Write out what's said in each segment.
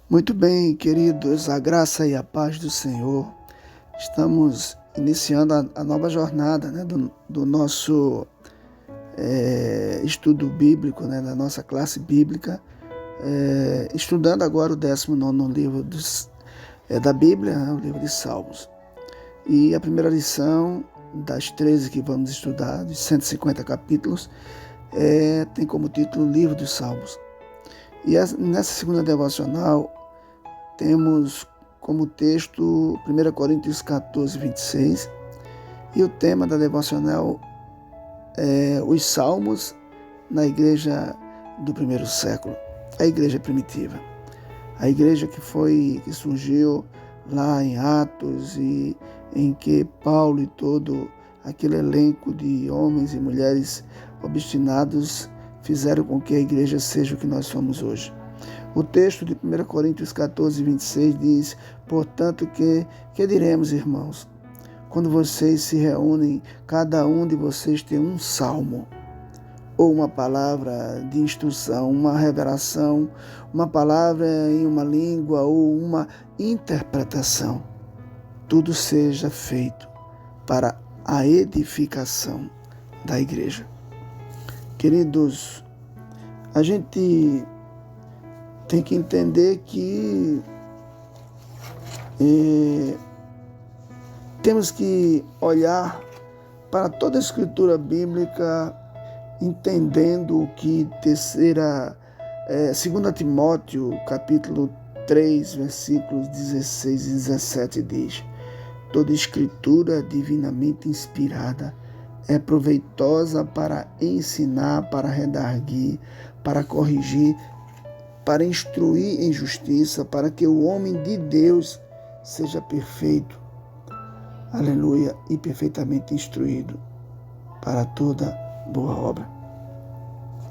Muito bem, queridos, a graça e a paz do Senhor. Estamos iniciando a nova jornada, do nosso estudo bíblico, da nossa classe bíblica, estudando agora o 19º livro da Bíblia, o livro de Salmos. E a primeira lição das 13 que vamos estudar, de 150 capítulos, tem como título Livro dos Salmos. E nessa segunda devocional, temos como texto 1 Coríntios 14, 26, e o tema da devocional é os Salmos na igreja do primeiro século, a igreja primitiva. A igreja que surgiu lá em Atos e em que Paulo e todo aquele elenco de homens e mulheres obstinados fizeram com que a igreja seja o que nós somos hoje. O texto de 1 Coríntios 14, 26 diz: portanto, que diremos, irmãos? Quando vocês se reúnem, cada um de vocês tem um salmo, ou uma palavra de instrução, uma revelação, uma palavra em uma língua ou uma interpretação. Tudo seja feito para a edificação da igreja. Queridos, a gente tem que entender que temos que olhar para toda a escritura bíblica, entendendo o que 2 Timóteo, capítulo 3, versículos 16 e 17 diz: toda escritura divinamente inspirada é proveitosa para ensinar, para redarguir, para corrigir, para instruir em justiça, para que o homem de Deus seja perfeito, aleluia, e perfeitamente instruído para toda boa obra.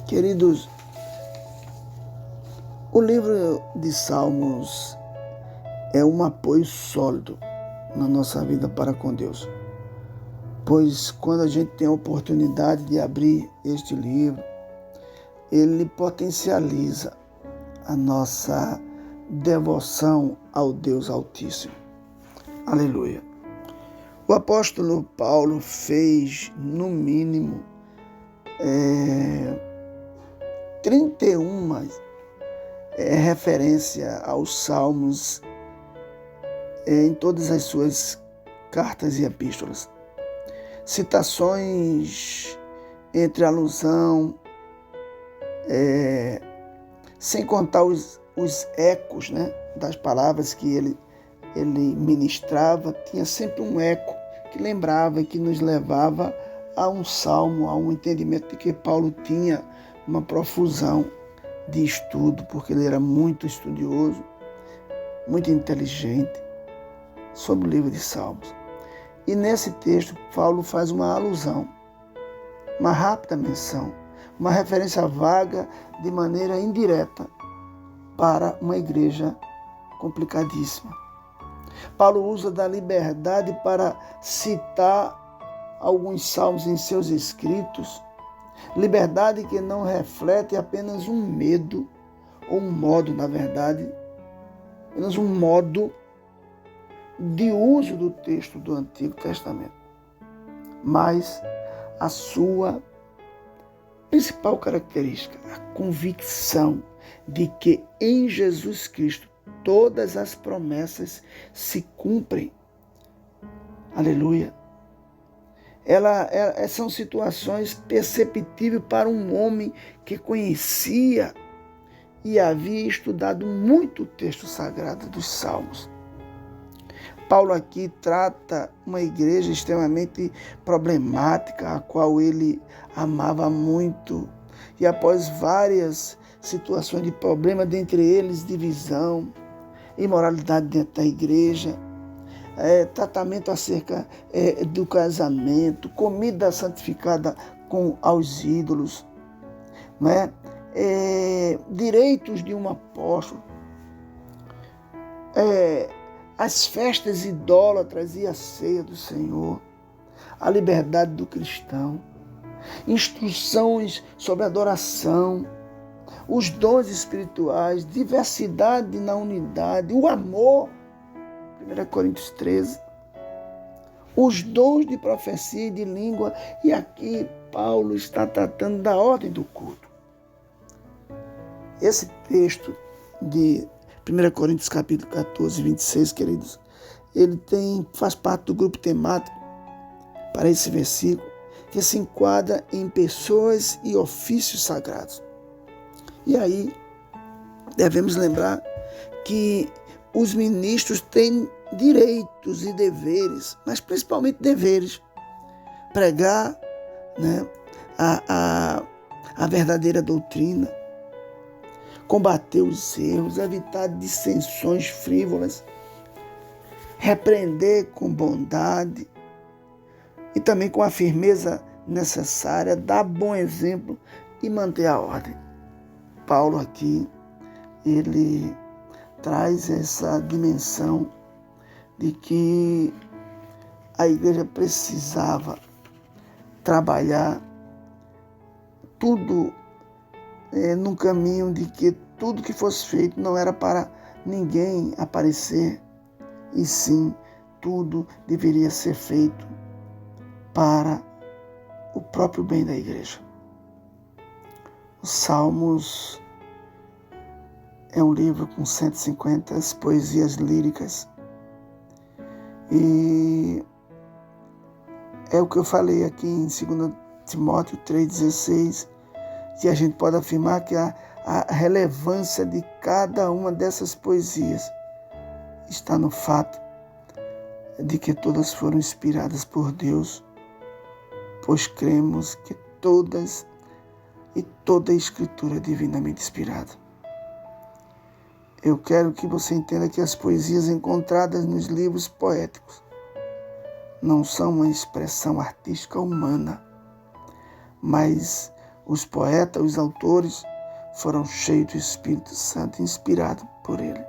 Queridos, o livro de Salmos é um apoio sólido na nossa vida para com Deus, pois quando a gente tem a oportunidade de abrir este livro, ele potencializa a nossa devoção ao Deus Altíssimo. Aleluia. O apóstolo Paulo fez, no mínimo, 31 referência aos Salmos em todas as suas cartas e epístolas. Citações entre alusão, sem contar os ecos, das palavras que ele ministrava, tinha sempre um eco que lembrava e que nos levava a um salmo, a um entendimento de que Paulo tinha uma profusão de estudo, porque ele era muito estudioso, muito inteligente sobre o livro de Salmos. E nesse texto, Paulo faz uma alusão, uma rápida menção, uma referência vaga de maneira indireta para uma igreja complicadíssima. Paulo usa da liberdade para citar alguns salmos em seus escritos, liberdade que não reflete apenas um medo, ou um modo, na verdade, apenas um modo de uso do texto do Antigo Testamento, mas a sua principal característica, a convicção de que em Jesus Cristo todas as promessas se cumprem. Aleluia. São situações perceptíveis para um homem que conhecia e havia estudado muito o texto sagrado dos Salmos. Paulo aqui trata uma igreja extremamente problemática, a qual ele amava muito, e após várias situações de problema, dentre eles divisão, imoralidade dentro da igreja, tratamento acerca do casamento, comida santificada aos ídolos, direitos de um apóstolo, as festas idólatras e a ceia do Senhor, a liberdade do cristão, instruções sobre adoração, os dons espirituais, diversidade na unidade, o amor, 1 Coríntios 13, os dons de profecia e de língua, e aqui Paulo está tratando da ordem do culto. Esse texto de 1 Coríntios capítulo 14, 26, queridos, ele faz parte do grupo temático para esse versículo, que se enquadra em pessoas e ofícios sagrados. E aí, devemos lembrar que os ministros têm direitos e deveres, mas principalmente deveres. Pregar, né, a verdadeira doutrina, combater os erros, evitar dissensões frívolas, repreender com bondade e também com a firmeza necessária, dar bom exemplo e manter a ordem. Paulo aqui, ele traz essa dimensão de que a igreja precisava trabalhar tudo num caminho de que tudo que fosse feito não era para ninguém aparecer, e sim, tudo deveria ser feito para o próprio bem da igreja. Os Salmos é um livro com 150 poesias líricas. E é o que eu falei aqui em 2 Timóteo 3,16, que a gente pode afirmar que a relevância de cada uma dessas poesias está no fato de que todas foram inspiradas por Deus, pois cremos que toda a Escritura é divinamente inspirada. Eu quero que você entenda que as poesias encontradas nos livros poéticos não são uma expressão artística humana, mas os poetas, os autores, foram cheios do Espírito Santo, inspirados por ele.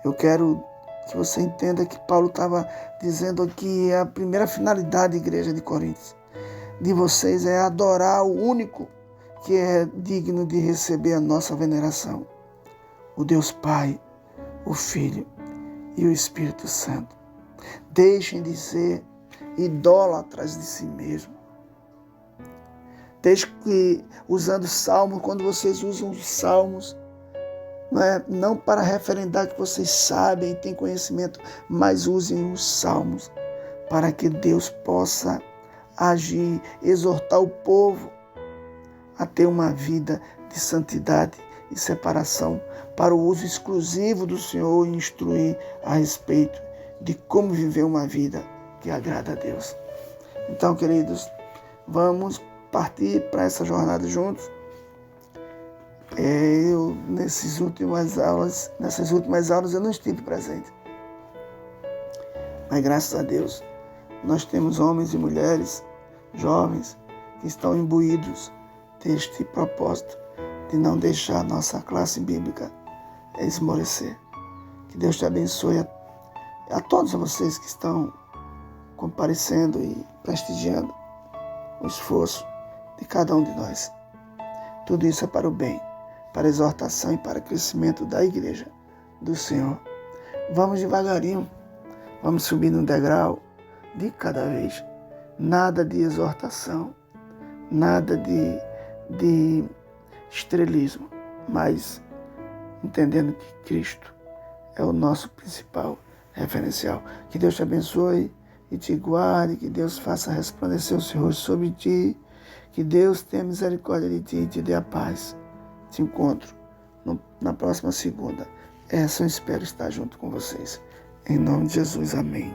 Eu quero que você entenda que Paulo estava dizendo que a primeira finalidade da igreja de Coríntios, de vocês, é adorar o único que é digno de receber a nossa veneração, o Deus Pai, o Filho e o Espírito Santo. Deixem de ser idólatras de si mesmos. Deixem que, usando salmos, quando vocês usam os salmos, não para referendar que vocês sabem e têm conhecimento, mas usem os salmos para que Deus possa agir, exortar o povo a ter uma vida de santidade e separação para o uso exclusivo do Senhor e instruir a respeito de como viver uma vida que agrada a Deus. Então, queridos, vamos partir para essa jornada juntos. Nessas últimas aulas eu não estive presente. Mas graças a Deus, nós temos homens e mulheres, jovens, que estão imbuídos deste propósito de não deixar a nossa classe bíblica esmorecer. Que Deus te abençoe a todos vocês que estão comparecendo e prestigiando o esforço de cada um de nós. Tudo isso é para o bem, para a exortação e para o crescimento da igreja do Senhor. Vamos devagarinho, vamos subindo um degrau de cada vez. Nada de exortação, nada de estrelismo, mas entendendo que Cristo é o nosso principal referencial. Que Deus te abençoe e te guarde, que Deus faça resplandecer o seu rosto sobre ti, que Deus tenha misericórdia de ti e te dê a paz. Te encontro na próxima segunda. Eu espero estar junto com vocês. Em nome de Jesus, amém.